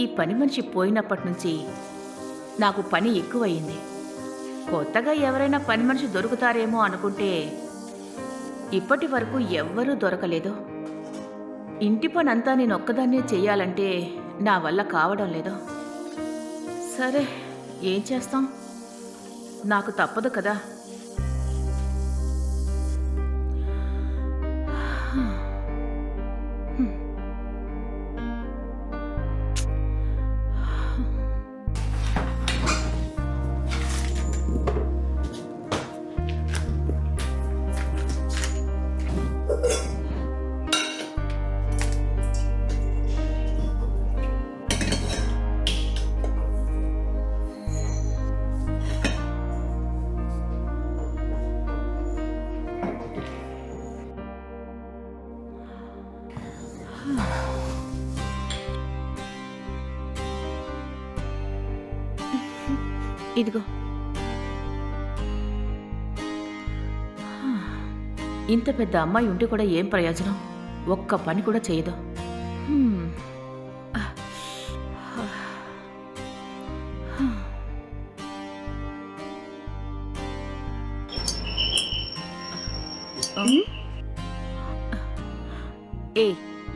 ఈ పని మనిషి పోయినప్పటి నుంచి నాకు పని ఎక్కువయింది. కొత్తగా ఎవరైనా పని మనిషి దొరుకుతారేమో అనుకుంటే ఇప్పటి వరకు ఎవ్వరూ దొరకలేదు. ఇంటి పనంతా నేను ఒక్కదాన్నే చెయ్యాలంటే నా వల్ల కావడం లేదు. సరే, ఏం చేస్తాం, నాకు తప్పదు కదా. ఇదిగో, ఇంత పెద్ద అమ్మాయి ఉంటే కూడా ఏం ప్రయోజనం? ఒక్క పని కూడా చేయదు. ఏ,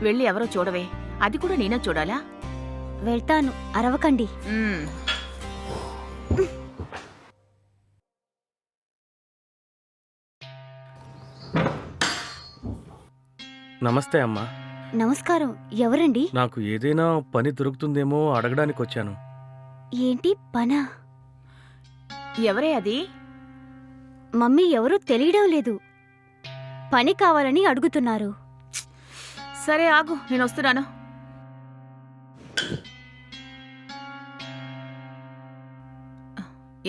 వెళ్ళి ఎవరో చూడవే. అది కూడా నేనే చూడాలా? వెళ్తాను, అరవకండి. నమస్తే అమ్మా. నమస్కారం. ఎవరండి? నాకు ఏదైనా పని దొరుకుతుందేమో అడగడానికి వచ్చాను. ఏంటి పనా? ఎవరే అది? మమ్మీ ఎవరూ తెలియడం లేదు. పని కావాలని అడుగుతున్నారు. సరే ఆగు, నేను వస్తున్నాను.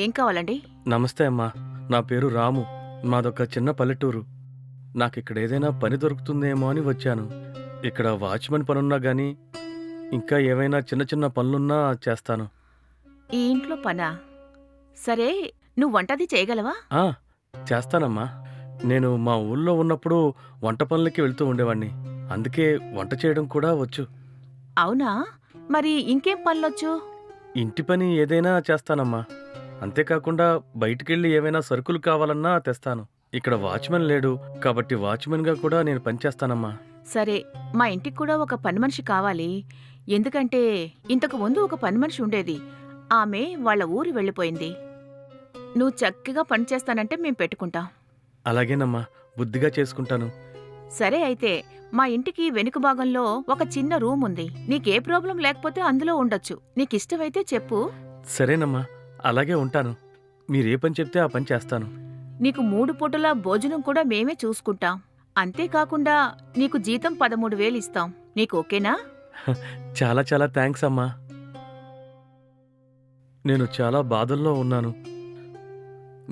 ఏం కావాలండి? నమస్తే అమ్మా, నా పేరు రాము. మాదొక చిన్న పల్లెటూరు. నాకు ఇక్కడ ఏదైనా పని దొరుకుతుందేమో అని వచ్చాను. ఇక్కడ వాచ్మెన్ పనున్నా గానీ ఇంకా ఏవైనా చిన్న చిన్న పనులున్నా చేస్తాను. ఈ ఇంట్లో పనా? సరే, నువ్వు వంటది చేయగలవా? చేస్తానమ్మా. నేను మా ఊళ్ళో ఉన్నప్పుడు వంట పనులకి వెళ్తూ ఉండేవాణ్ణి. అందుకే వంట చేయడం కూడా వచ్చు. అవునా? మరి ఇంకేం పనులొచ్చు? ఇంటి పని ఏదైనా చేస్తానమ్మా. అంతేకాకుండా బయటికెళ్ళి ఏవైనా సరుకులు కావాలన్నా తెస్తాను. ఇక్కడ వాచ్మెన్ లేడు కాబట్టి వాచ్మెన్గా కూడా నేను పనిచేస్తానమ్మా. సరే, మా ఇంటికి కూడా ఒక పని మనిషి కావాలి. ఎందుకంటే ఇంతకు ముందు ఒక పని మనిషి ఉండేది. ఆమె వాళ్ళ ఊరు వెళ్ళిపోయింది. నువ్వు చక్కగా పని చేస్తానంటే మేం పెట్టుకుంటాం. అలాగేనమ్మా, బుద్ధిగా చేసుకుంటాను. సరే అయితే, మా ఇంటికి వెనుక భాగంలో ఒక చిన్న రూమ్ ఉంది. నీకే ప్రాబ్లం లేకపోతే అందులో ఉండొచ్చు. నీకిష్టమైతే చెప్పు. సరేనమ్మా, అలాగే ఉంటాను. మీరే పని చెప్తే ఆ పని చేస్తాను. నీకు 3 పూటలా భోజనం కూడా మేమే చూసుకుంటాం. అంతేకాకుండా నీకు జీతం 13,000 ఇస్తాం. నీకు ఓకేనా? చాలా చాలా థ్యాంక్స్ అమ్మా. నేను చాలా బాధల్లో ఉన్నాను.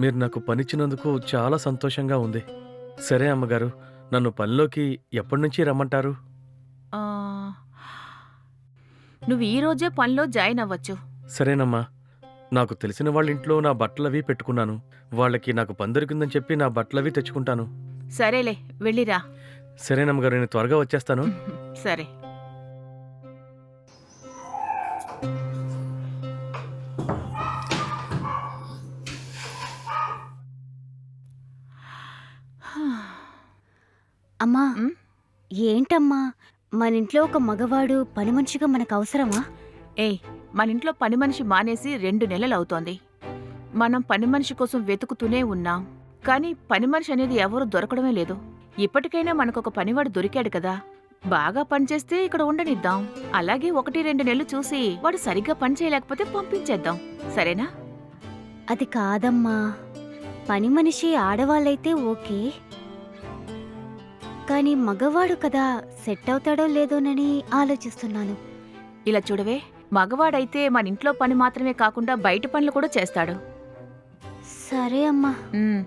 మీరు నాకు పనిచ్చినందుకు చాలా సంతోషంగా ఉంది. సరే అమ్మగారు, నన్ను పనిలోకి ఎప్పటినుంచి రమ్మంటారు? ఆ, నువ్వు ఈ రోజే పనిలో జాయిన్ అవ్వచ్చు. సరేనమ్మా. నాకు తెలిసిన వాళ్ళ ఇంట్లో నా బట్టలవి పెట్టుకున్నాను. వాళ్ళకి నాకు పని దొరికిందని చెప్పి నా బట్టలవి తెచ్చుకుంటాను. సరేలే, వెళ్ళిరా. సరేనమ్మగారు, నేను త్వరగా వచ్చేస్తాను. సరే. అమ్మా, ఉమ్, ఏంటమ్మా, మన ఇంట్లో ఒక మగవాడు పని మనిషిగా మనకు అవసరమా? ఏయ్, మన ఇంట్లో పని మనిషి మానేసి 2 నెలలవుతోంది. మనం పని మనిషి కోసం వెతుకుతూనే ఉన్నాం. కానీ పని మనిషి అనేది ఎవరూ దొరకడమే లేదు. ఇప్పటికైనా మనకొక పనివాడు దొరికాడు కదా, బాగా పనిచేస్తే ఇక్కడ ఉండనిద్దాం. అలాగే 1-2 నెలలు చూసి వాడు సరిగ్గా పని చేయలేకపోతే పంపించేద్దాం. సరేనా? అది కాదమ్మా, పని మనిషి ఆడవాళ్ళైతే ఓకే, కానీ మగవాడు కదా, సెట్ అవుతాడో లేదోనని ఆలోచిస్తున్నాను. ఇలా చూడవే, మగవాడైతే మన ఇంట్లో పని మాత్రమే కాకుండా బయట పనులు కూడా చేస్తాడు. సరే అమ్మా. ఉమ్.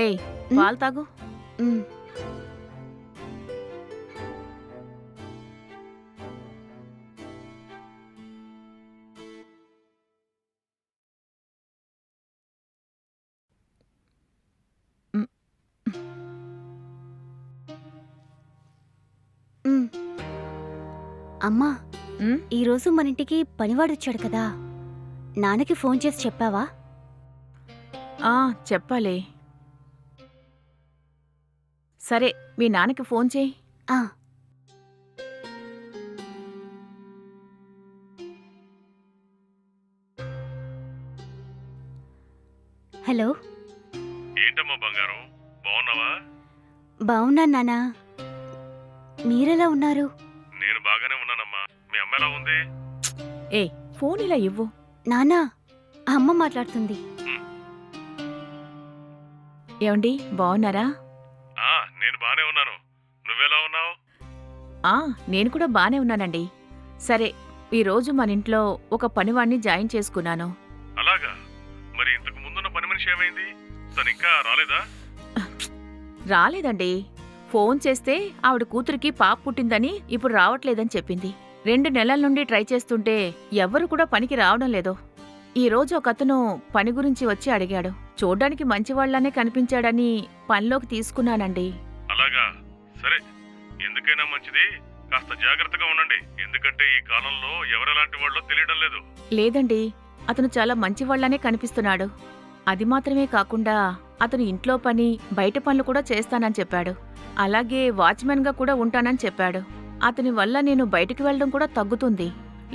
ఏయ్, పాలు తాగు. అమ్మా ఉమ్, ఈరోజు మన ఇంటికి పనివాడొచ్చాడు కదా నాన్నకి ఫోన్ చేసి చెప్పావా? ఆ, చెప్పాలే. సరే, మీ నాన్నకి ఫోన్ చేయి. ఆ, హలో. ఏంటమ్మా బంగారం, బాగున్నావా? బావున్నాను నాన్నా. మీరెలా ఉన్నారు? నేను బాగానే ఉన్నానమ్మా. మీ అమ్మ ఎలా ఉంది? ఏ, ఫోన్ ఇలా ఇవ్వు. నాన్నా, అమ్మ మాట్లాడుతుంది. ఏమండి, బాగున్నారా? నేను బానే ఉన్నాను. నువ్వెలా ఉన్నావు? ఆ, నేను కూడా బానే ఉన్నానండి. సరే, ఈరోజు మన ఇంట్లో ఒక పనివాణ్ణి జాయిన్ చేసుకున్నాను. అలాగా? మరి ఇంతకు ముందున్న పని మనిషి ఏమైంది? తను ఇంకా రాలేదా? రాలేదండి. ఫోన్ చేస్తే ఆవిడ కూతురికి పాప పుట్టిందని ఇప్పుడు రావట్లేదని చెప్పింది. 2 నెలల నుండి ట్రై చేస్తుంటే ఎవ్వరు కూడా పనికి రావడం లేదు. ఈరోజు ఒకతను పని గురించి వచ్చి అడిగాడు. చూడ్డానికి మంచివాళ్లానే కనిపించాడని పనిలోకి తీసుకున్నానండి. అలాగా? సరే, ఎందుకైనా మంచిది కాస్త జాగ్రత్తగా ఉండండి. ఎందుకంటే ఈ కాలంలో ఎవరెలాంటి వాళ్ళో తెలియడం లేదు. లేదండి, అతను చాలా మంచివాళ్లానే కనిపిస్తున్నాడు. అది మాత్రమే కాకుండా అతను ఇంట్లో పని, బయట పనులు కూడా చేస్తానని చెప్పాడు. అలాగే వాచ్మెన్గా కూడా ఉంటానని చెప్పాడు. అతని వల్ల నేను బయటికి వెళ్ళడం కూడా తగ్గుతుంది.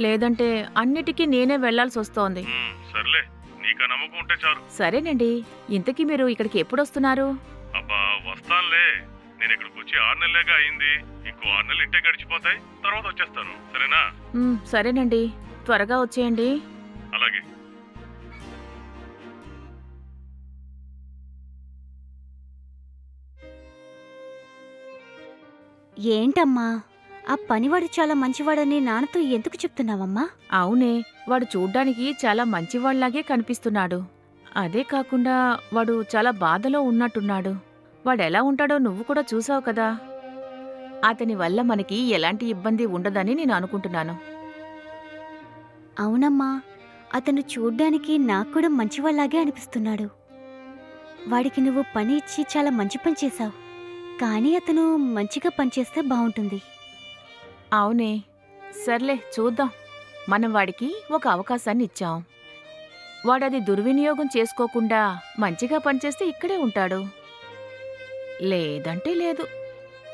లేదంటే అన్నిటికీ నేనే వెళ్లాల్సొస్తోంది. సర్లే, నీకా నమ్మకం ఉంటే చాలు. సరేనండి, ఇంతకీ మీరు ఇక్కడికి ఎప్పుడొస్తున్నారు? అబ్బా, వస్తానులే. నేను ఇక్కడికి వచ్చి 6 నెలలేగా అయింది. ఇంకో 6 నెలలు ఇంటే గడిచిపోతాయి. తర్వాత వచ్చేస్తాను. సరేనా? సరేనండి, త్వరగా వచ్చేయండి. అలాగే. ఏంటమ్మా, ఆ పనివాడు చాలా మంచివాడని నాన్నతో ఎందుకు చెప్తున్నావమ్మా? అవునే, వాడు చూడ్డానికి చాలా మంచివాళ్లాగే కనిపిస్తున్నాడు. అదే కాకుండా వాడు చాలా బాధలో ఉన్నట్టున్నాడు. వాడెలా ఉంటాడో నువ్వు కూడా చూసావు కదా. అతని వల్ల మనకి ఎలాంటి ఇబ్బంది ఉండదని నేను అనుకుంటున్నాను. అవునమ్మా, అతను చూడ్డానికి నాకు కూడా మంచివాళ్లాగే అనిపిస్తున్నాడు. వాడికి నువ్వు పని ఇచ్చి చాలా మంచి పని చేశావు. కానీ అతను మంచిగా పనిచేస్తే బావుంటుంది. అవునే, సర్లే చూద్దాం. మనం వాడికి ఒక అవకాశాన్ని ఇచ్చాం. వాడది దుర్వినియోగం చేసుకోకుండా మంచిగా పనిచేస్తే ఇక్కడే ఉంటాడు. లేదంటే లేదు.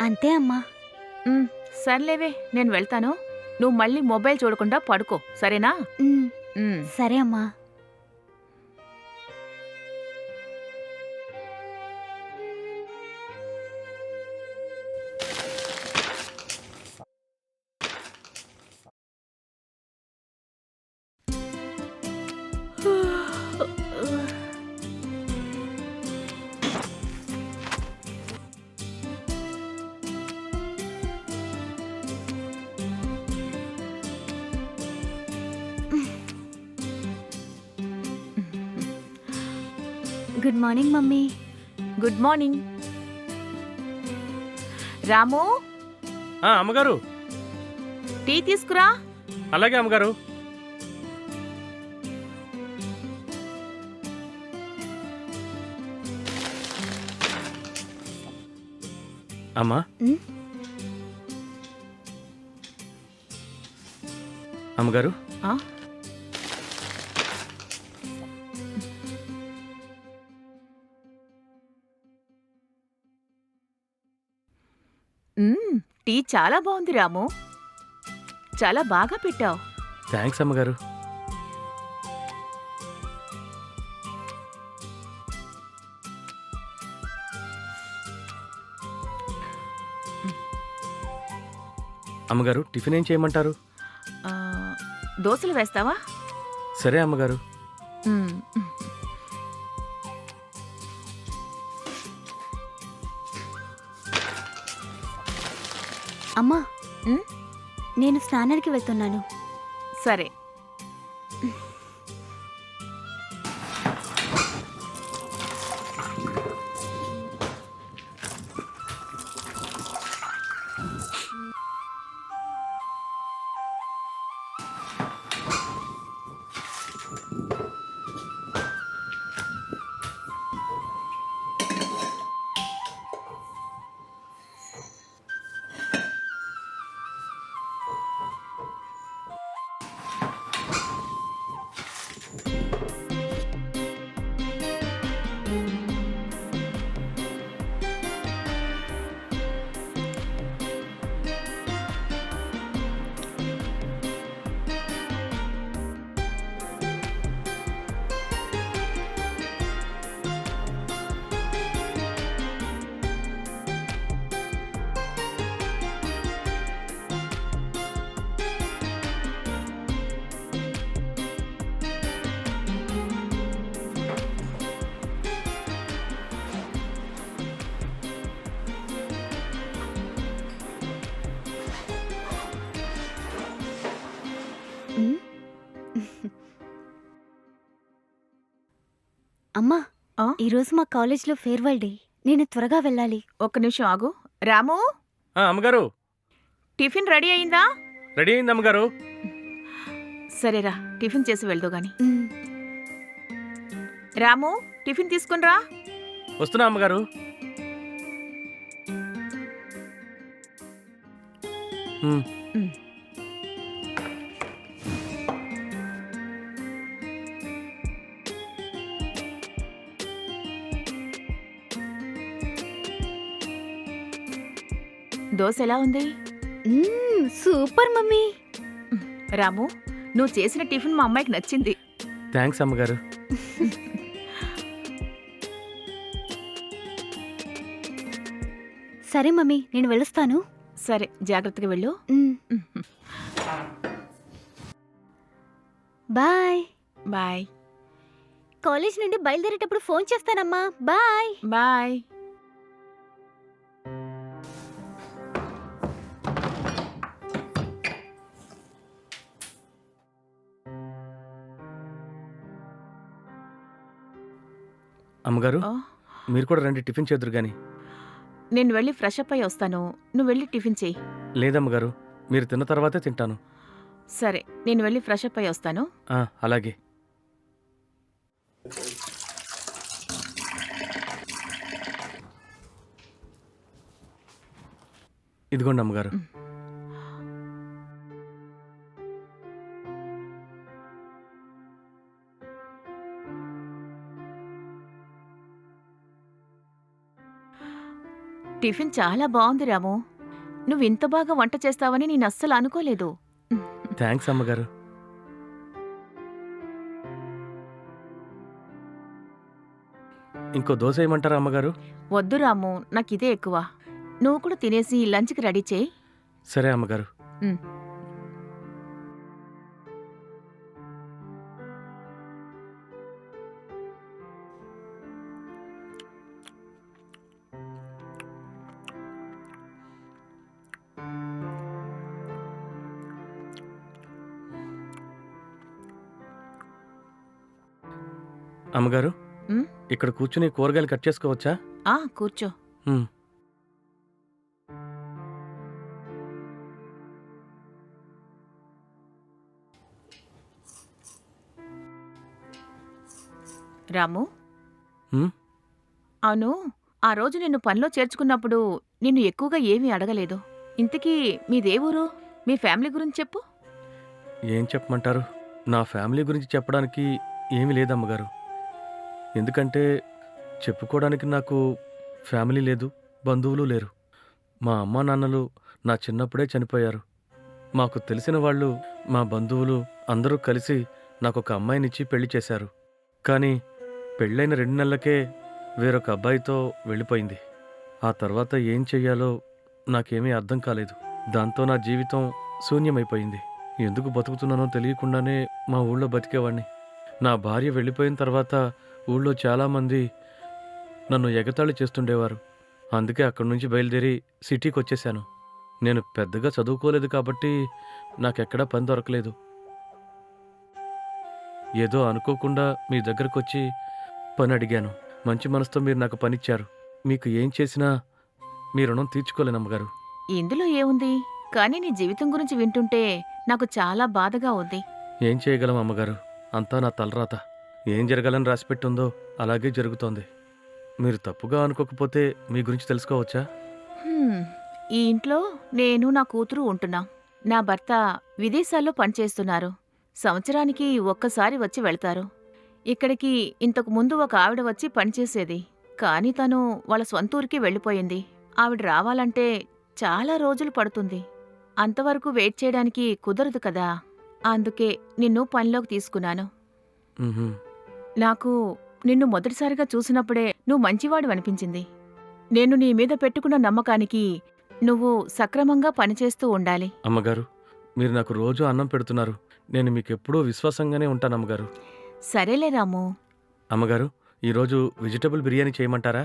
అంతే అమ్మా. సర్లేవే, నేను వెళ్తాను. నువ్వు మళ్ళీ మొబైల్ చూడకుండా పడుకో, సరేనా? సరే అమ్మా. Good morning mummy. Good morning. Ramu, అమ్మగారు. టీ తీసుకురా. అలాగే అమ్మగారు. అమ్మా. అమ్మగారు. టీ చాలా బాగుంది రాము. చాలా బాగా పెట్టావు. థ్యాంక్స్ అమ్మగారు. అమ్మగారు, టిఫిన్ ఏం చేయమంటారు? దోశలు వేస్తావా? సరే అమ్మగారు. అమ్మా, నేను స్నానానికి వెళ్తున్నాను. సరే. అమ్మా, ఆ? ఈరోజు మా కాలేజ్లో ఫేర్వెల్ డే. నేను త్వరగా వెళ్ళాలి. ఒక్క నిమిషం ఆగు. రాము, అమ్మగారు, టిఫిన్ రెడీ అయిందా? రెడీ అయింది అమ్మగారు. సరేరా, టిఫిన్ చేసి వెళ్దు గాని. మ్, రాము, టిఫిన్ తీసుకునిరా. వస్తున్నా అమ్మగారు. ఉమ్, దోశ ఎలా ఉంది? Super mummy. రాము, నువ్వు చేసిన టిఫిన్ మా అమ్మాయికి నచ్చింది. థ్యాంక్స్ అమ్మగారు. సరే మమ్మీ, నేను వెళ్ళొస్తాను. సరే, జాగ్రత్తగా వెళ్ళు. మ్, బాయ్. బాయ్. కాలేజ్ నుండి బయలుదేరేటప్పుడు ఫోన్ చేస్తానమ్మా. బాయ్. బాయ్. అమ్మగారు, ఓ, మీరు కూడా రండి, టిఫిన్ చేద్దరు గాని. నేను వెళ్ళి ఫ్రెష్ అప్ అయి వస్తాను. నువ్వు వెళ్ళి టిఫిన్ చెయ్యి. లేదమ్మగారు, మీరు తిన్న తర్వాతే తింటాను. సరే, నేను వెళ్ళి ఫ్రెష్ అప్ అయి వస్తాను. అలాగే. ఇదిగోండి అమ్మగారు. టిఫిన్ చాలా బాగుంది రాము. నువ్వు ఇంత బాగా వంట చేస్తావని నేను అస్సలు అనుకోలేదు. థ్యాంక్స్ అమ్మగారు. ఇంకో దోశ ఏమంటారా అమ్మగారు? వద్దు రాము, నాకు ఇదే ఎక్కువ. నువ్వు కూడా తినేసి లంచ్కి రెడీ చేయి. సరే అమ్మగారు. ఉమ్. అమ్మగారు, ఉమ్? ఇక్కడ కూర్చుని కూరగాయలు కట్ చేసుకోవచ్చా? కూర్చో. ఉమ్. రాము, ఉమ్? అవును, ఆ రోజు నిన్ను పనిలో చేర్చుకున్నప్పుడు నిన్ను ఎక్కువగా ఏమీ అడగలేదు. ఇంతకీ మీదే ఊరు? మీ ఫ్యామిలీ గురించి చెప్పు. ఏం చెప్పమంటారు? నా ఫ్యామిలీ గురించి చెప్పడానికి ఏమీ లేదమ్మగారు. ఎందుకంటే చెప్పుకోవడానికి నాకు ఫ్యామిలీ లేదు, బంధువులు లేరు. మా అమ్మా నాన్నలు నా చిన్నప్పుడే చనిపోయారు. మాకు తెలిసిన వాళ్ళు, మా బంధువులు అందరూ కలిసి నాకొక అమ్మాయినిచ్చి పెళ్లి చేశారు. కానీ పెళ్ళైన 2 నెలలకే వేరొక అబ్బాయితో వెళ్ళిపోయింది. ఆ తర్వాత ఏం చెయ్యాలో నాకేమీ అర్థం కాలేదు. దాంతో నా జీవితం శూన్యమైపోయింది. ఎందుకు బతుకుతున్నానో తెలియకుండానే మా ఊళ్ళో బతికేవాణ్ణి. నా భార్య వెళ్ళిపోయిన తర్వాత ఊళ్ళో చాలామంది నన్ను ఎగతాళి చేస్తుండేవారు. అందుకే అక్కడి నుంచి బయలుదేరి సిటీకి వచ్చేశాను. నేను పెద్దగా చదువుకోలేదు కాబట్టి నాకెక్కడా పని దొరకలేదు. ఏదో అనుకోకుండా మీ దగ్గరకు వచ్చి పని అడిగాను. మంచి మనసుతో మీరు నాకు పనిచ్చారు. మీకు ఏం చేసినా మీ రుణం తీర్చుకోలేనమ్మగారు. ఇందులో ఏముంది? కానీ నీ జీవితం గురించి వింటుంటే నాకు చాలా బాధగా ఉంది. ఏం చేయగలం అమ్మగారు? అంతా నా తలరాత. ఏం జరగాలని రాసిపెట్టుందో అలాగే జరుగుతోంది. మీరు తప్పుగా అనుకోకపోతే మీ గురించి తెలుసుకోవచ్చా? ఈ ఇంట్లో నేను, నా కూతురు ఉంటున్నాం. నా భర్త విదేశాల్లో పనిచేస్తున్నారు. సంవత్సరానికి ఒక్కసారి వచ్చి వెళ్తారు. ఇక్కడికి ఇంతకు ముందు ఒక ఆవిడ వచ్చి పనిచేసేది. కానీ తను వాళ్ళ సొంతూరికి వెళ్ళిపోయింది. ఆవిడ రావాలంటే చాలా రోజులు పడుతుంది. అంతవరకు వెయిట్ చేయడానికి కుదరదు కదా. అందుకే నిన్ను పనిలోకి తీసుకున్నాను. ఉహుం. నాకు నిన్ను మొదటిసారిగా చూసినప్పుడే నువ్వు మంచివాడు అనిపించింది. నేను నీ మీద పెట్టుకున్న నమ్మకానికి నువ్వు సక్రమంగా పనిచేస్తూ ఉండాలి. అమ్మగారు, మీరు నాకు రోజు అన్నం పెడుతున్నారు. నేను మీకెప్పుడూ విశ్వాసంగానే ఉంటాను అమ్మగారు. సరేలే రాము. అమ్మగారు, ఈరోజు వెజిటబుల్ బిర్యానీ చేయమంటారా?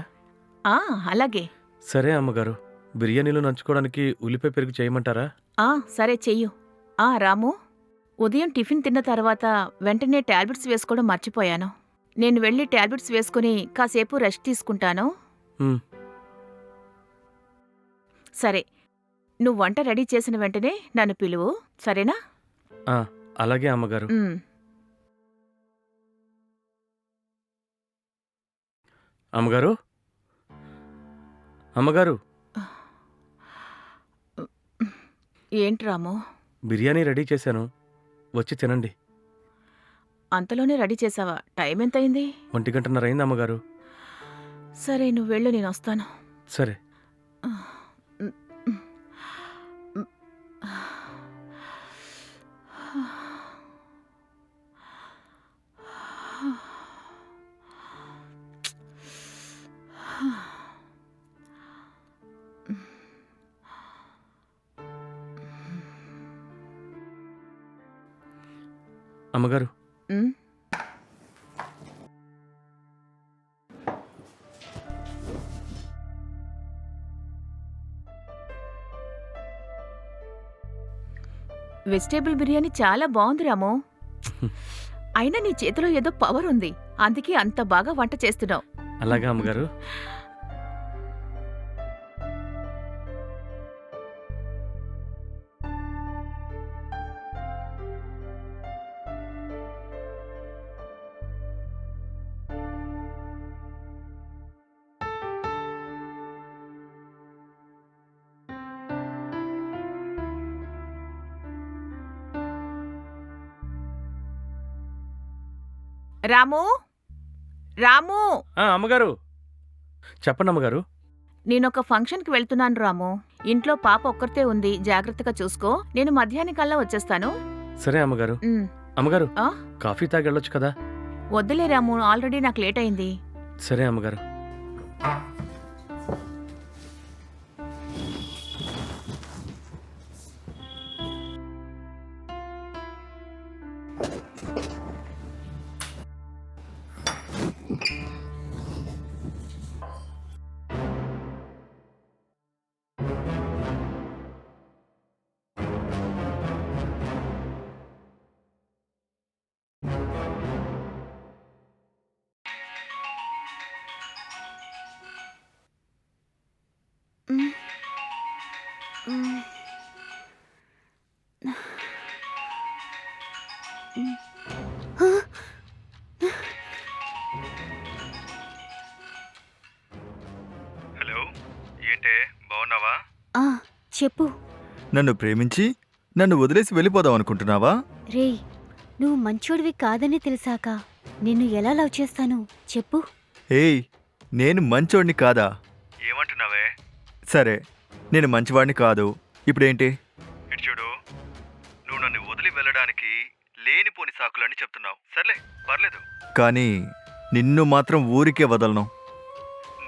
అలాగే. సరే అమ్మగారు. బిర్యానీలో నంచుకోవడానికి ఉల్లిపాయ పెరుగు చేయమంటారా? సరే చెయ్యు. రాము, ఉదయం టిఫిన్ తిన్న తర్వాత వెంటనే టాబ్లెట్స్ వేసుకోవడం మర్చిపోయాను. నేను వెళ్ళి టాబ్లెట్స్ వేసుకుని కాసేపు రెస్ట్ తీసుకుంటాను. ఉమ్, సరే, నువ్వు వంట రెడీ చేసిన వెంటనే నన్ను పిలువు, సరేనా? ఆ, అలాగే అమ్మగారు. ఉమ్. అమ్మగారు, అమ్మగారు, ఏంటి రాము, బిర్యానీ రెడీ చేశాను, వచ్చి తినండి. అంతలోనే రెడీ చేసావా? టైం ఎంతయింది? 1:30 అయింది అమ్మగారు. సరే, నువ్వు వెళ్ళు, నేను వస్తాను. సరే. అమ్మగారు, ఉమ్. వెజిటేబుల్ బిర్యానీ చాలా బాగుంది రాము. అయినా నీ చేతిలో ఏదో పవర్ ఉంది, అందుకే అంత బాగా వంట చేస్తున్నావు. అలాగా అమ్మగారు. రాము, రాము, అమ్మగారు, చెప్పండి అమ్మగారు. నేనొక ఫంక్షన్కి వెళ్తున్నాను రాము. ఇంట్లో పాప ఒక్కరితే ఉంది, జాగ్రత్తగా చూసుకో. నేను మధ్యాహ్నం వచ్చేస్తాను. సరే అమ్మగారు. ఉమ్. అమ్మగారు, ఆ? కాఫీ తాగి వెళ్ళొచ్చు కదా. వద్దులే రాము, ఆల్రెడీ నాకు లేట్ అయింది. సరే అమ్మగారు. మ్. మ్. మ్. ఆ! హలో, ఏంటే బాగున్నావా? ఆ, చెప్పు. నన్ను ప్రేమించి నన్ను వదిలేసి వెళ్ళిపోదాం అనుకుంటున్నావా? రేయ్, నువ్వు మంచోడివి కాదని తెలిసాక నిన్ను ఎలా లవ్ చేస్తాను చెప్పు. ఏయ్, నేను మంచోడిని కాదా? ఏమంటున్నావే? సరే, నేను మంచివాడిని కాదు. ఇప్పుడేంటి? ఇటు చూడు, నువ్వు నన్ను వదిలి వెళ్ళడానికి లేనిపోని సాకులని చెప్తున్నావు. సర్లే, పర్లేదు. కానీ నిన్ను మాత్రం ఊరికే వదలను.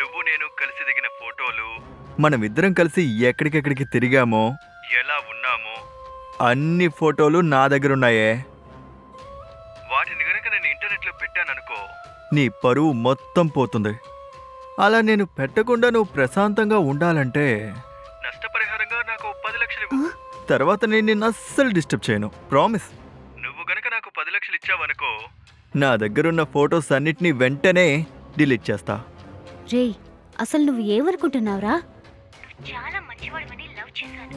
నువ్వు నేను కలిసి దిగిన ఫోటోలు, మనమిద్దరం కలిసి ఎక్కడికెక్కడికి తిరిగామో, ఎలా ఉన్నామో అన్ని ఫోటోలు నా దగ్గరున్నాయే. వాటిని గనక నేను ఇంటర్నెట్లో పెట్టాననుకో, నీ పరువు మొత్తం పోతుంది. అలా నేను పెట్టకుండా నువ్వు ప్రశాంతంగా ఉండాలంటే నష్టపరిహారంగా నాకు 10 లక్షలు ఇవ్వు. తర్వాత నేను నిన్ను అస్సలు డిస్టర్బ్ చేయను, ప్రామిస్. నువ్వు గనక నాకు 10 లక్షలు ఇచ్చావనుకో, నా దగ్గరున్న ఫొటోస్ అన్నిటినీ వెంటనే డిలీట్ చేస్తా. రేయ్, అసలు నువ్వు ఏమనుకుంటున్నావురా? చాలా మంచివాడివని లవ్ చేశాను.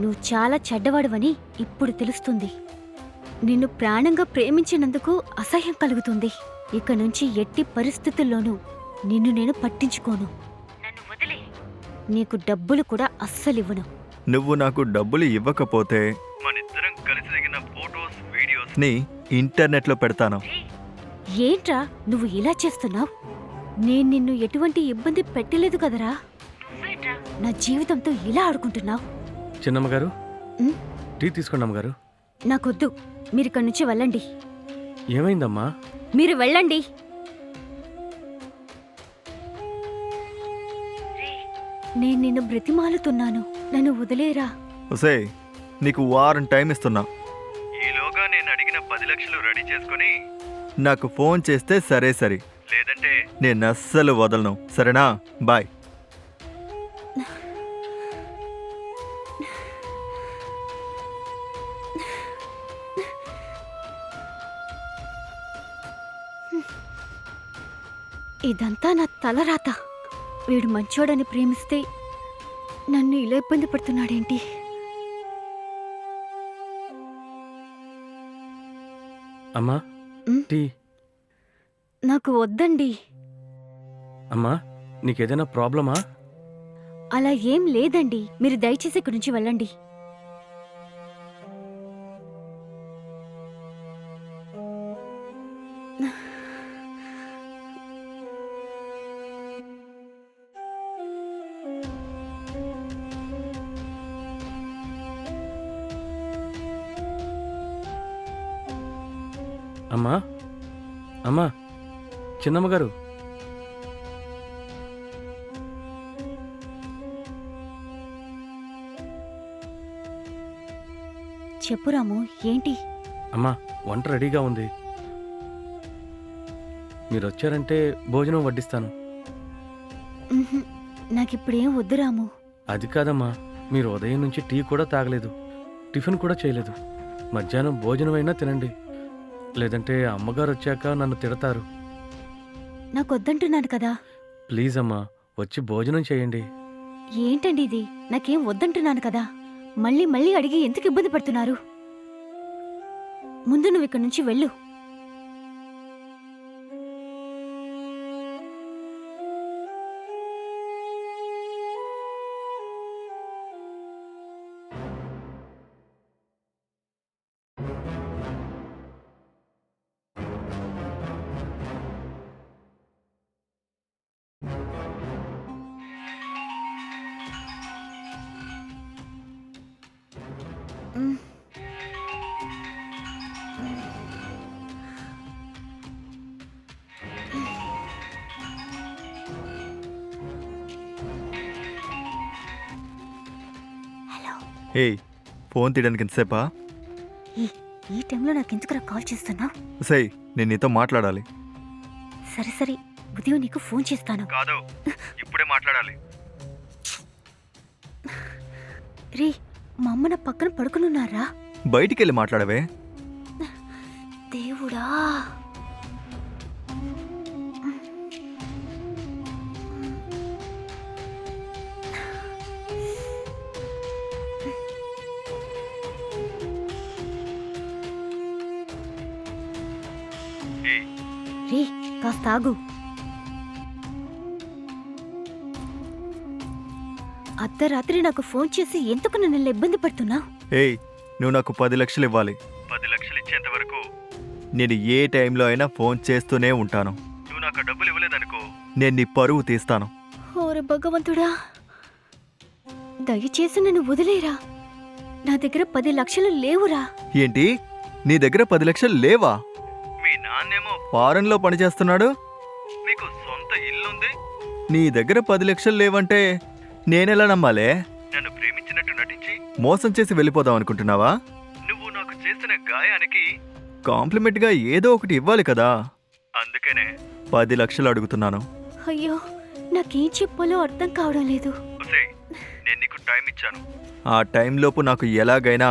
నువ్వు చాలా చెడ్డవాడివని ఇప్పుడు తెలుస్తుంది. నిన్ను ప్రాణంగా ప్రేమించినందుకు అసహ్యం కలుగుతుంది. ఇక నుంచి ఎట్టి పరిస్థితుల్లోనూ నిన్ను నేను పట్టించుకోను. నన్ను వదిలే. నీకు డబ్బులు కూడా అస్సలివ్వను. నువ్వు నాకు డబ్బులు ఇవ్వకపోతే మనిద్దరం కలిసి దిగిన ఫోటోస్ వీడియోస్ ని ఇంటర్నెట్లో పెడతాను. ఏంట్రా నువ్వు ఇలా చేస్తున్నావు? నేను నిన్ను ఎటువంటి ఇబ్బంది పెట్టలేదు కదరా. నా జీవితంతో ఇలా ఆడుకుంటున్నావు. చిన్నమ్మగారు, ఉమ్, టీ తీసుకోండి అమ్మగారు. నాకొద్దు. మీరిక్కడి నుంచి వెళ్ళండి. ఏమైందమ్మా? మీరు వెళ్ళండి. నేను నిన్ను బ్రతిమాలుతున్నాను, నన్ను వదిలేరా. ఒసే, నీకు వారం టైం ఇస్తున్నా. ఈలోగా నేను అడిగిన 10 లక్షలు రెడీ చేసుకొని నాకు ఫోన్ చేస్తే సరే సరే, లేదంటే నేను అస్సలు వదలను. సరేనా? బాయ్. ఇదంతా నా తలరాత. వీడు మంచోడని ప్రేమిస్తే నన్ను ఇలా ఇబ్బంది పడుతున్నాడేంటి? అమ్మా ఉమ్. టీ. నాకు వద్దండి. అమ్మా నీకేదైనా ప్రాబ్లమా? అలా ఏం లేదండి. మీరు దయచేసి ఇక్కడి నుంచి వెళ్ళండి. అమ్మా అమ్మా చిన్నమ్మగారు. చెప్పు రాము, ఏంటి? అమ్మా వంట రెడీగా ఉంది. మీరు వచ్చారంటే భోజనం వడ్డిస్తాను. ఉహుం, నాకిప్పుడేం వద్దు రాము. అది కాదమ్మా, మీరు ఉదయం నుంచి టీ కూడా తాగలేదు, టిఫిన్ కూడా చేయలేదు. మధ్యాహ్నం భోజనమైనా తినండి, లేదంటే అమ్మగారు వచ్చాక నన్ను తిడతారు. నాకొద్దంటున్నాను కదా. ప్లీజ్ అమ్మా, వచ్చి భోజనం చేయండి. ఏంటండి ఇది? నాకేం వద్దంటున్నాను కదా. మళ్ళీ మళ్ళీ అడిగి ఎందుకు ఇబ్బంది పడుతున్నారు? ముందు నువ్వు ఇక్కడి నుంచి వెళ్ళు. ఉమ్. హలో. ఏయ్, ఫోన్ తీయడానికి ఎంతసేపా? ఈ టైంలో నాకెందుకురా కాల్ చేస్తున్నావు? సై, నేను నీతో మాట్లాడాలి. సరే సరే, ఉదయం నీకు ఫోన్ చేస్తాను. కాదు, ఇప్పుడే మాట్లాడాలి. రే, మా అమ్మ నా పక్కన పడుకునున్నారా? బయటికెళ్ళి మాట్లాడవే. దేవుడా. రే, కాస్త ఆగు. అర్ధరాత్రి నాకు ఫోన్ చేసి ఎందుకు నన్ను ఇబ్బంది పడుతున్నావు? ఏయ్, నువ్వు నాకు 10 లక్షలు ఇవ్వాలి. 10 లక్షలు ఇచ్చేంత వరకు నేను ఏ టైంలో అయినా ఫోన్ చేస్తూనే ఉంటాను. నువ్వు నాకు డబ్బులు ఇవ్వలేదనుకో, నేను నీ పరువు తీస్తాను. ఓరే భగవంతుడా, దయచేసి నన్ను వదిలేరా. నా దగ్గర 10 లక్షలు లేవురా. ఏంటి, నీ దగ్గర 10 లక్షలు లేవా? మీ నాన్నేమో ఫారెన్లో పనిచేస్తున్నాడు, నీకు సొంత ఇల్లుంది. నీ దగ్గర 10 లక్షలు లేవంటే నేనెలా నమ్మాలే? నన్ను ప్రేమించినట్టు నటించి మోసం చేసి వెళ్ళిపోదాం అనుకుంటున్నావా? నువ్వు నాకు చేసిన గాయానికి కాంప్లిమెంట్ గా ఏదో ఒకటి ఇవ్వాలి కదా. అందుకనే 10 లక్షలు అడుగుతున్నాను. అయ్యో, నాకేం చెప్పాలో అర్థం కావడం లేదు. నేను నీకు టైం ఇచ్చాను. ఆ టైంలోపు నాకు ఎలాగైనా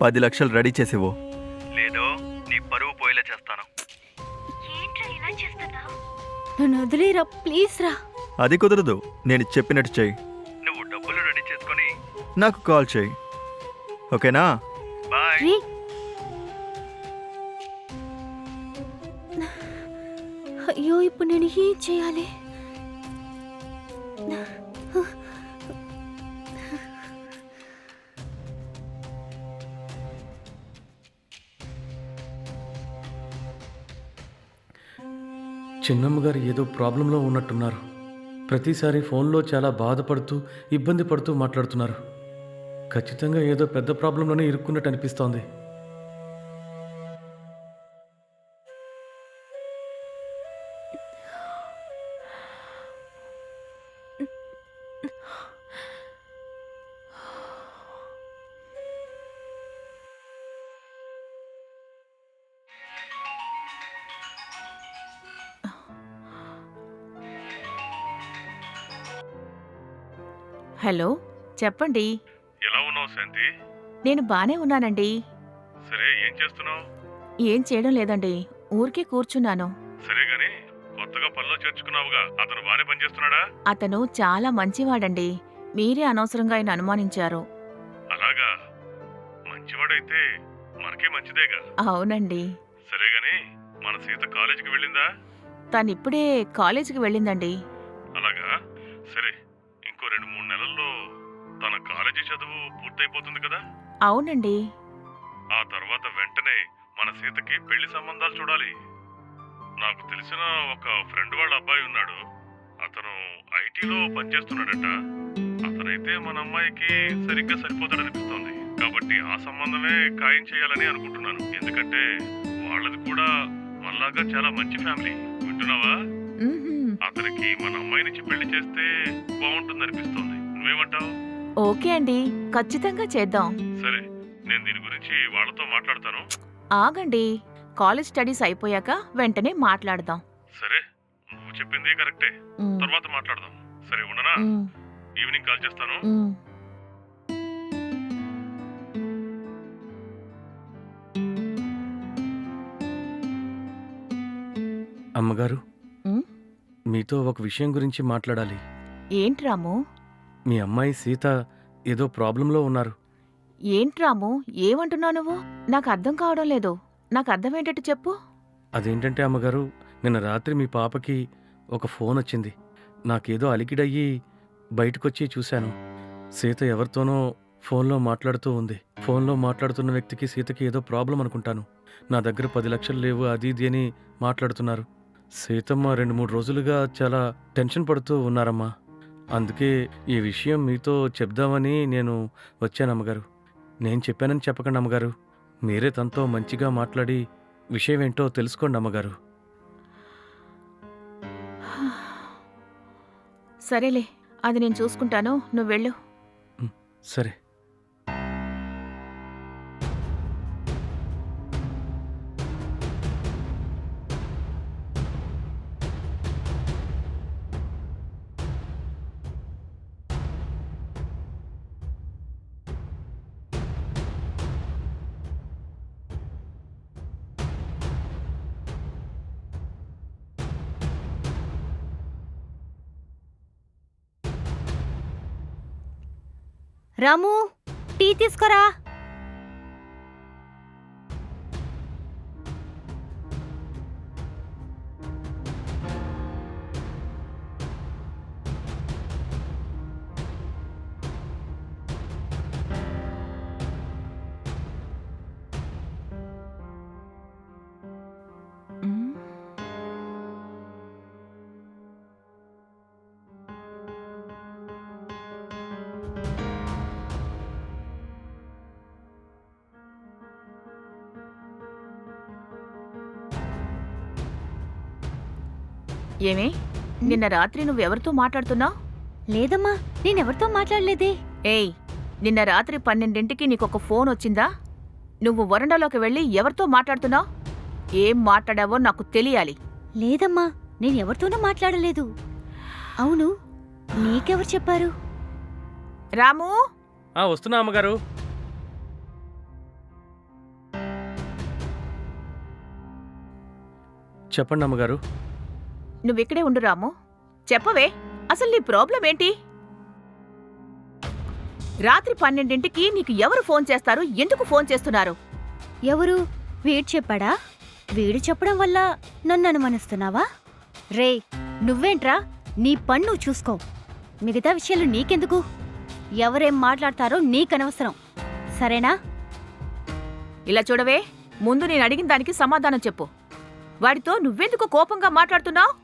10 లక్షలు రెడీ చేసివ్వు, లేదో నీ పరువు పోయేలా చేస్తాను. నన్ను వదిలేరా, ప్లీజ్ రా. అది కుదరదు, నేను చెప్పినట్టు చెయ్యి. నువ్వు డబ్బులు రెడీ చేసుకొని నాకు కాల్ చెయ్యి, ఓకేనా? బాయ్. రే, అయ్యో, ఇప్పుడు నేను ఏం చేయాలి? చిన్నమ్మగారు ఏదో ప్రాబ్లంలో ఉన్నట్టున్నారు. ప్రతిసారి ఫోన్లో చాలా బాధపడుతూ ఇబ్బంది పడుతూ మాట్లాడుతున్నారు. ఖచ్చితంగా ఏదో పెద్ద ప్రాబ్లంలోనే ఇరుక్కున్నట్టు అనిపిస్తోంది. హలో, చెప్పండి. ఎలా ఉన్నావు శాంతి? నేను బానే ఉన్నానండి. సరే, ఏం చేస్తున్నావు? ఏం చేయడం లేదండి, ఊరికే కూర్చున్నాను. సరే గాని, కొత్త కొత్తగా పనిలో చేర్చుకున్నావుగా, అతను బానే పనిచేస్తున్నాడా? అతను చాలా మంచివాడండి. మీరే అనవసరంగా ఆయన అనుమానించారు. అలాగా? మంచివాడైతే మనకే మంచిదేగా. అవునండి. సరే గాని మన సీత కాలేజీకి వెళ్ళిందా? తనిప్పుడే కాలేజీకి వెళ్ళిందండి. అలాగా? సరే, ఇంకో 2-3 నెలల్లో తన కాలేజీ చదువు పూర్తయిపోతుంది కదా. అవునండి. ఆ తర్వాత వెంటనే మన సీతకి పెళ్లి సంబంధాలు చూడాలి. నాకు తెలిసిన ఒక ఫ్రెండ్ వాళ్ళ అబ్బాయి ఉన్నాడు. అతను ఐటీలో పనిచేస్తున్నాడట. అతనైతే మన అమ్మాయికి సరిగ్గా సరిపోతాడనిపిస్తోంది. కాబట్టి ఆ సంబంధమే ఖాయం చేయాలని అనుకుంటున్నాను. ఎందుకంటే వాళ్ళది కూడా మనలాగా చాలా మంచి ఫ్యామిలీ. వింటున్నావా? మ్మ్హ్మ్. అతనికి మన అమ్మాయి నుంచి పెళ్లి చేస్తే బాగుంటుందనిపిస్తోంది. నువ్వేమంటావు? ఓకే అండి, ఖచ్చితంగా చేద్దాం. సరే, నేను దీని గురించి వాళ్ళతో మాట్లాడతాను. ఆగండి, కాలేజ్ స్టడీస్ అయిపోయాక వెంటనే మాట్లాడదాం. సరే, నువ్వు చెప్పింది కరెక్టే. మ్, తర్వాత మాట్లాడదాం. సరే, ఉండనా? మ్, ఈవినింగ్ కాల్ చేస్తాను. మ్. అమ్మగారు, మ్? మీతో ఒక విషయం గురించి మాట్లాడాలి. ఏంటి రాము? మీ అమ్మాయి సీత ఏదో ప్రాబ్లంలో ఉన్నారు. ఏంటి రాము, ఏమంటున్నావు నువ్వు? నాకు అర్థం కావడం లేదు. నాకు అర్థమేంటట్టు చెప్పు. అదేంటంటే అమ్మగారు, నిన్న రాత్రి మీ పాపకి ఒక ఫోన్ వచ్చింది. నాకేదో అలికిడయ్యి బయటకొచ్చి చూశాను. సీత ఎవరితోనో ఫోన్లో మాట్లాడుతూ ఉంది. ఫోన్లో మాట్లాడుతున్న వ్యక్తికి సీతకి ఏదో ప్రాబ్లం అనుకుంటాను. నా దగ్గర 10 లక్షలు లేవు, అది ఇది అని మాట్లాడుతున్నారు. సీతమ్మ 2-3 రోజులుగా చాలా టెన్షన్ పడుతూ ఉన్నారమ్మా. అందుకే ఈ విషయం మీతో చెప్దామని నేను వచ్చానమ్మగారు. నేను చెప్పానని చెప్పకండి అమ్మగారు. మీరే తనతో మంచిగా మాట్లాడి విషయం ఏంటో తెలుసుకోండి అమ్మగారు. సరేలే, అది నేను చూసుకుంటాను, నువ్వు వెళ్ళు. సరే. రాము, టీ తీసుకురా. మ్. ఏమే, నిన్న రాత్రి నువ్వెవరితో మాట్లాడుతున్నావు? లేదమ్మా, నేనెవరితో మాట్లాడలేదే. ఏయ్, నిన్న రాత్రి 12ంటికి నీకొక ఫోన్ వచ్చిందా? నువ్వు వరండాలోకి వెళ్ళి ఎవరితో మాట్లాడుతున్నావు? ఏం మాట్లాడావో నాకు తెలియాలి. లేదమ్మా, నేనెవరితోనూ మాట్లాడలేదు. అవును, నీకెవరు చెప్పారు? రాము, వస్తున్నా అమ్మగారు. చెప్పండి అమ్మగారు. నువ్విక్కడే ఉండు రాము. చెప్పవే, అసలు నీ ప్రాబ్లం ఏంటి? రాత్రి 12ంటికి నీకు ఎవరు ఫోన్ చేస్తారు? ఎందుకు ఫోన్ చేస్తున్నారు? ఎవరు? వీడు చెప్పాడా? వీడు చెప్పడం వల్ల నన్ను అనుమానిస్తున్నావా? రే, నువ్వేంట్రా? నీ పని నువ్వు చూసుకో. మిగతా విషయాలు నీకెందుకు? ఎవరేం మాట్లాడతారో నీకనవసరం, సరేనా? ఇలా చూడవే, ముందు నేను అడిగిన దానికి సమాధానం చెప్పు. వాడితో నువ్వెందుకు కోపంగా మాట్లాడుతున్నావు?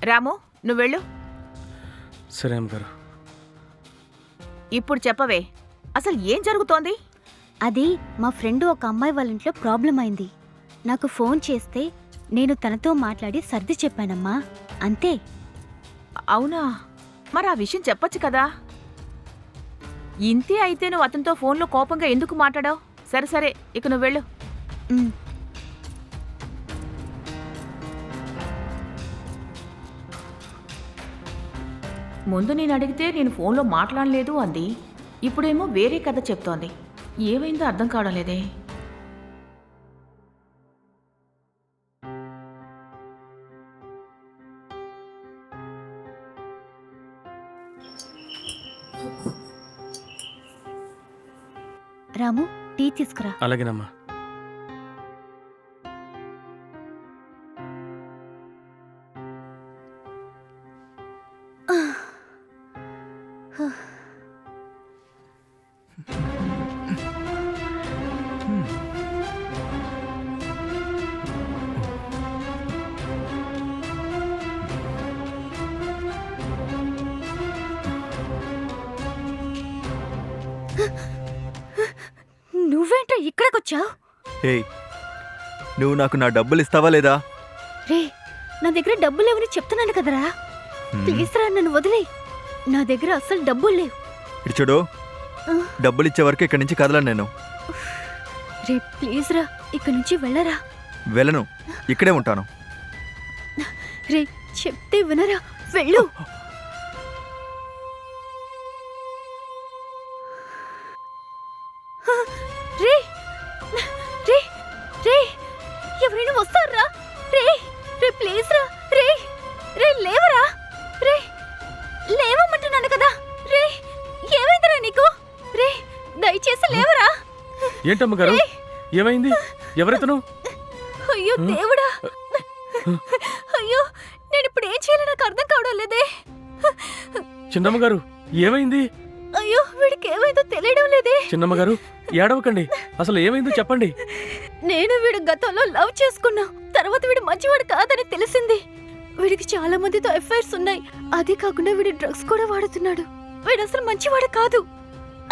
రాము, నువ్వెళ్ళు. సరే అమ్మగారు. ఇప్పుడు చెప్పవే, అసలు ఏం జరుగుతోంది? అది మా ఫ్రెండ్ ఒక అమ్మాయి వాళ్ళ ఇంట్లో ప్రాబ్లం అయింది. నాకు ఫోన్ చేస్తే నేను తనతో మాట్లాడి సర్ది చెప్పానమ్మా, అంతే. అవునా? మరి ఆ విషయం చెప్పొచ్చు కదా. ఇంతే అయితే నువ్వు అతనితో ఫోన్లో కోపంగా ఎందుకు మాట్లాడావు? సరే సరే, ఇక నువ్వు వెళ్ళు. ఉమ్. ముందు నేను అడిగితే నేను ఫోన్లో మాట్లాడలేదు అంది. ఇప్పుడేమో వేరే కథ చెప్తోంది. ఏమైందో అర్థం కావడం లేదే. రాము, టీ తీసుకురా. అలాగేనమ్మా. నువ్వేంట్రా ఇక్కడికొచ్చావు? ఏయ్, నువ్వు నాకు నా డబ్బులు ఇస్తావా లేదా? రే, నా దగ్గర డబ్బులు లేవని చెప్తున్నాను కదరా. ప్లీజ్ రా, నన్ను వదిలే. నా దగ్గర అస్సలు డబ్బులు లేవు. ఇటు చూడు, డబ్బులు ఇచ్చే వరకు ఇక్కడి నుంచి కదలను నేను. రే ప్లీజ్ రా, ఇక్కడి నుంచి వెళ్ళరా. వెళ్ళను, ఇక్కడే ఉంటాను. రే చెప్తే వినరా, వెళ్ళు. రే రే రే, ఎవరైనా వస్తారా? రే రే ప్లీజ్ రా. రే రే లేవరా. రే లేవమంటున్నాను కదా. రే ఏమైందిరా నీకు? రే దయచేసి లేవరా. ఏంటమ్మగారు, ఏమైంది? ఎవరైతను? అయ్యో దేవుడా, అయ్యో నేను ఇప్పుడు ఏం చేయాలో నాకు అర్థం కావడం లేదే. చిన్నమ్మగారు, ఏమైంది? అయ్యో వీడికి ఏమైందో తెలియడం లేదే. చిన్నమ్మగారు, ఏడవకండి. అసలు ఏమైందో చెప్పండి. నేను వీడు గతంలో లవ్ చేసుకున్నా. తర్వాత వీడు మంచివాడు కాదని తెలిసింది. వీడికి చాలా మందితో ఎఫ్ఐఆర్స్ ఉన్నాయి. అదే కాకుండా వీడు డ్రగ్స్ కూడా వాడుతున్నాడు. వీడు అసలు మంచివాడు కాదు.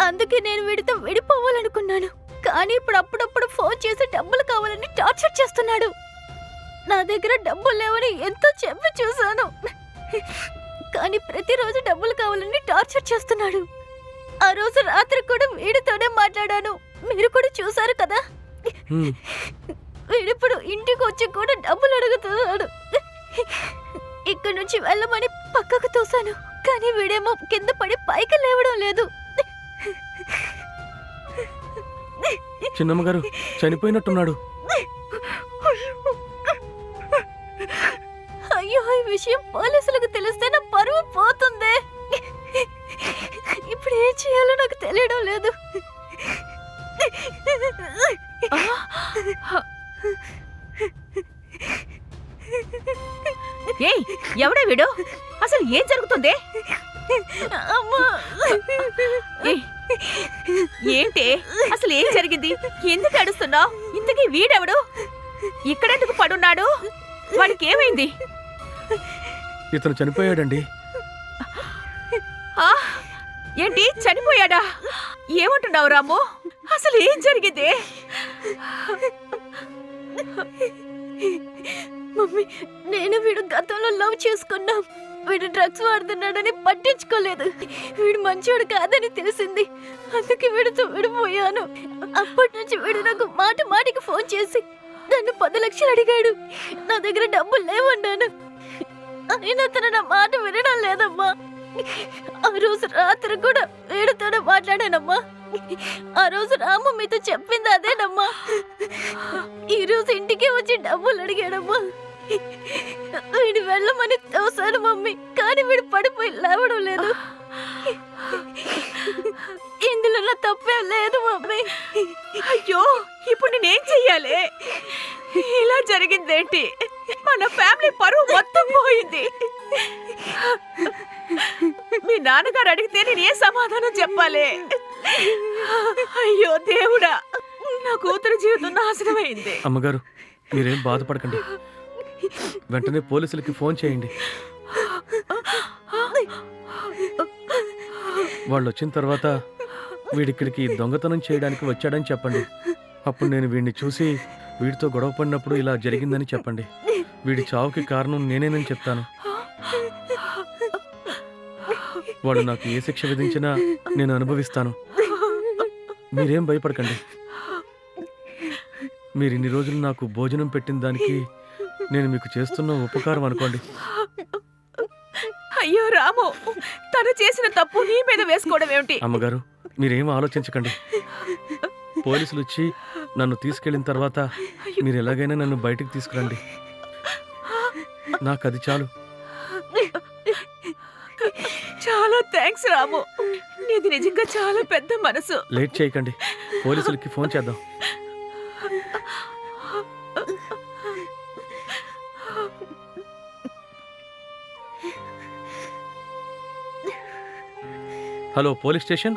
అందుకే నేను వీడితో విడిపోవాలనుకున్నాను. కానీ ఇప్పుడు అప్పుడప్పుడు ఫోన్ చేసి డబ్బులు కావాలని టార్చర్ చేస్తున్నాడు. నా దగ్గర డబ్బులు లేవని ఎంతో చెప్పి చూశాను, కానీ ప్రతిరోజు డబ్బులు కావాలని టార్చర్ చేస్తున్నాడు. ఆ రోజు రాత్రి కూడా వీడితోనే మాట్లాడాను. మీరు కూడా చూశారు కదా. వీడిప్పుడు ఇంటికి వచ్చి కూడా డబ్బులు అడుగుతున్నాడు. ఇక్కడి నుంచి వెళ్ళమని పక్కకు తోసాను, కానీ వీడేమో కింద పడి పైకి లేవడం లేదు. చిన్నమ్మగారు చనిపోయినట్టున్నాడు. అయ్యో, ఈ విషయం పోలీసులకు తెలిస్తే నా పరువు పోతుంది. ఇప్పుడు ఏం చేయాలో నాకు తెలియడం లేదు. ఏయ్, ఎవడే వీడు? అసలు ఏం జరుగుతుంది? అమ్మా, ఏయ్, ఏంటి అసలు ఏం జరిగింది? ఎందుకు అడుస్తున్నావు? ఇంతకీ వీడెవడు? ఇక్కడెందుకు పడున్నాడు? వాడికి ఏమైంది? ఇతను చనిపోయాడండి. ఆ, ఏంటి చనిపోయాడా? ఏమంటున్నావు రాము? అసలు ఏం జరిగింది? మమ్మీ, నేను వీడు గతంలో లవ్ చేసుకున్నాం. వీడు డ్రగ్స్ వాడుతున్నాడని పట్టించుకోలేదు. వీడు మంచోడు కాదని తెలిసింది. అందుకే వీడితో విడిపోయాను. అప్పటి నుంచి వీడు నాకు మాట మాటికి ఫోన్ చేసి నన్ను 10 లక్షలు అడిగాడు. నా దగ్గర డబ్బులు లేవన్నాను. అయినా తను నా మాట వినడం లేదమ్మా. ఆ రోజు రాత్రి కూడా వీడితోనే మాట్లాడానమ్మా. ఆ రోజు రాము మీతో చెప్పింది అదేనమ్మా. ఈ రోజు ఇంటికి వచ్చి డబ్బులు అడిగాడమ్మా. వీడు వెళ్ళమని తోసాను మమ్మీ, కానీ వీడు పడిపోయి లేవడం లేదు. ఇందులో నా తప్పేం లేదు మమ్మీ. అయ్యో, ఇప్పుడు నేనేం చెయ్యాలి? ఇలా జరిగిందేంటి? మన ఫ్యామిలీ పరువు మొత్తం పోయింది. మీ నాన్నగారు అడిగితే నేను ఏ సమాధానం చెప్పాలి? అయ్యో దేవుడా, నా కూతురు జీవితం నాశనమైంది. అమ్మగారు, మీరేం బాధపడకండి. వెంటనే పోలీసులకి ఫోన్ చేయండి. వాళ్ళు వచ్చిన తర్వాత వీడిక్కడికి దొంగతనం చేయడానికి వచ్చాడని చెప్పండి. అప్పుడు నేను వీడిని చూసి వీడితో గొడవ పడినప్పుడు ఇలా జరిగిందని చెప్పండి. వీడి చావుకి కారణం నేనేనని చెప్తాను. వాడు నాకు ఏ శిక్ష విధించినా నేను అనుభవిస్తాను. మీరేం భయపడకండి. మీరు ఇన్ని రోజులు నాకు భోజనం పెట్టిన దానికి నేను మీకు చేస్తున్న ఉపకారం అనుకోండి. అయ్యో రాము, తను చేసిన తప్పు నీ మీద వేసుకోవడం ఏమిటి? అమ్మగారు, మీరేం ఆలోచించకండి. పోలీసులు వచ్చి నన్ను తీసుకెళ్ళిన తర్వాత మీరు ఎలాగైనా నన్ను బయటికి తీసుకురండి. నాకు అది చాలు. చాలా థ్యాంక్స్ రాము, నీది నిజంగా చాలా పెద్ద మనసు. లేట్ చేయకండి. పోలీసులకి ఫోన్ చేద్దాం. Hello police station.